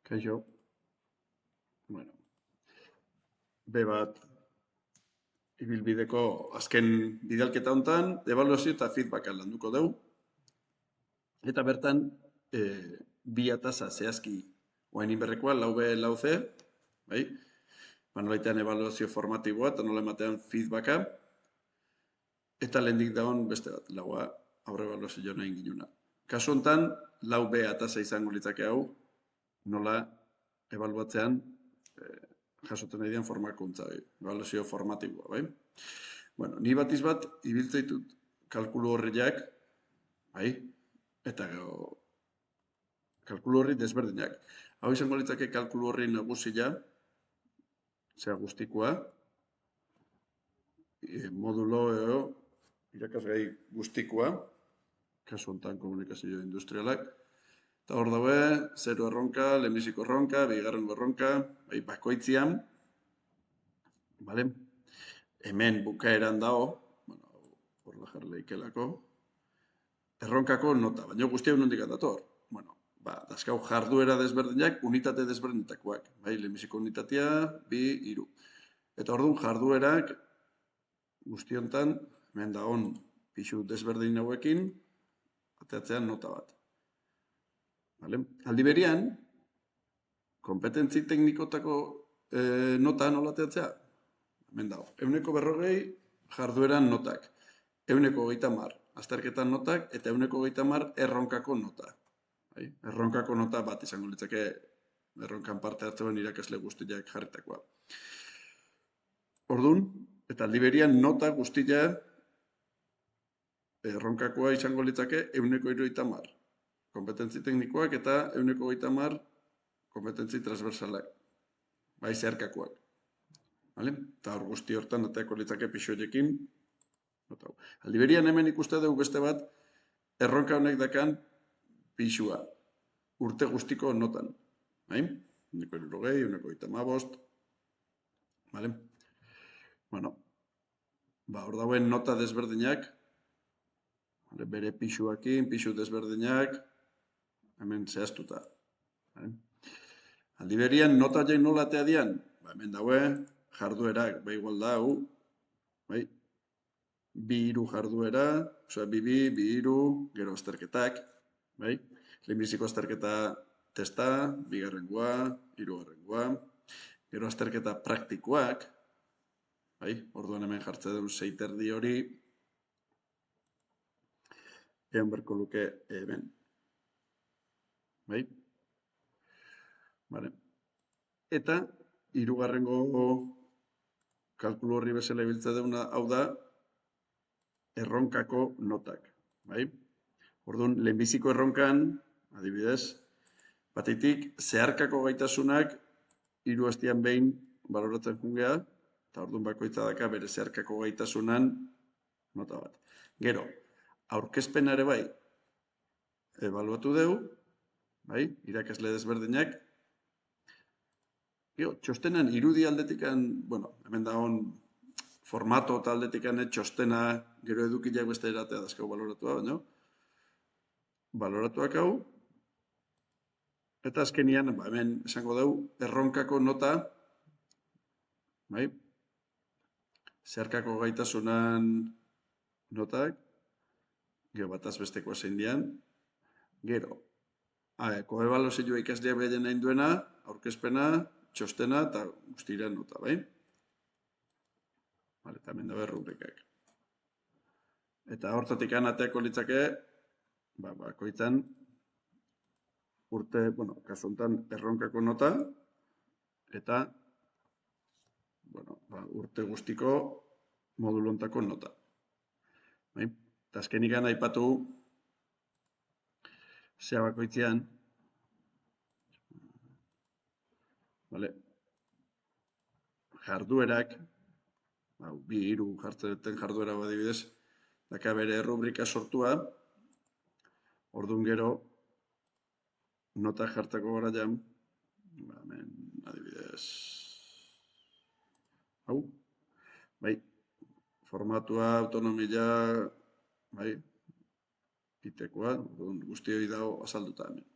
Kaixo, bueno, B bat ibilbideko azken bidalketa hontan, ebaluazio eta feedbacka landuko dugu. Eta bertan, bi atasa zehazki oain inberrekoa, lau B, lau C, bai? Nolaitean ebaluazio formatiboa eta nola ematean feedbacka. Eta lehendik dagoen beste bat, laua aurre ebaluazio nahi ginuna. Kasu hontan, lau B atasa izango litzake hau, nola ebaluatzean jasoten nahi dian formakuntza, ebaluazio formatiboa, bai? Bueno, ni batiz bat, ibiltzea ditut kalkulu horriak, bai? Eta gero, kalkulu horri desberdinak. Hau izango litzake kalkulu horri nagusia, zera guztikoa, modulo irakasgai guztikoa, kasu honetan komunikazio industrialak, eta hor daue, 0 erronka, lehenbiziko erronka, bigarrengo erronka, bai, bakoitzian, bale? Hemen bukaeran dago, bueno, horla jarleikelako, erronkako nota, baina guztia nondik dator. Bueno, dazkau jarduera desberdinak, unitate desberdinetakoak, bai, lehenbiziko unitatea, 2, 3. Eta orduan jarduerak guztiontan, hemen dagoen pixu desberdin hauekin, ateatzean nota bat. Vale? Aldi berian, kompetentzi teknikotako nota nola ateatzea? Hemen dago, 140 jardueran notak, 130 azterketan notak, eta 130 erronkako nota. Bai? Erronkako nota bat izango litzake erronkan parte hartzen irakasle guztiak jarritakoa. Orduan, eta aldi berian nota guztia erronkakoa izango litzake 130. Kompetentzi teknikoak eta 130 kompetentzi transversalak. Bai, zeharkakoak. Vale? Eta hor guzti hortan ateako litzake pixo horiekin. Aldi berian hemen ikuste dugu beste bat, erronka honek dakan pixua. Urte guztiko notan. Bai? 160, 135. Vale? Bueno, hor dauen nota desberdinak, bere pixuakin, pixu desberdinak, hemen zehaztuta. Aldi berian, nota jain nola atea dian? Hemen daue, jarduerak, igual da, bai? 2-3 jarduera, osea, 2, 2, gero azterketak, bai? Lehenbiziko azterketa testa, bigarrengoa, hirugarrengoa, gero azterketa praktikoak, bai? Orduan hemen jartze dugu 6 terdi hori, egon berko luke hemen. Bai? Vale. Eta, hirugarrengo kalkulu horri bezala ibiltza duguna, hau da, erronkako notak. Bai? Orduan, lehenbiziko erronkan, adibidez, batetik, zeharkako gaitasunak, 3 astean behin baloratzen jungea, eta orduan bakoitza daka bere zeharkako gaitasunan nota bat. Gero, aurkezpena ere bai, ebaluatu dugu, bai, irakasle desberdinak. Gero, txostenan irudi aldetikan, bueno, hemen dagoen formato eta aldetikan txostena gero edukiak beste eratea dazkau baloratua, baina baloratuak hau, eta azkenian, hemen esango dugu, erronkako nota, bai, zeharkako gaitasunan notak, gero bataz bestekoa zein dian, gero, koebaluazioa ikaslea behar nahi duena, aurkezpena, txostena eta guztira nota, bai? Vale, eta hemen dabe rubrikak. Eta hortatik ateako litzake, bakoitzan, urte, bueno, kasu honetan erronkako nota, eta, bueno, urte guztiko modulontako nota. Bai? Eta azkenik aipatu, zea bakoitzean, vale, jarduerak, 2-3 jartzen duten jarduera adibidez, daka bere rubrika sortua, orduan gero, nota jartzeko gara jan, hemen adibidez, hau, bai, formatua, autonomia, bai, itekoa, guzti hori dago azalduta hemen.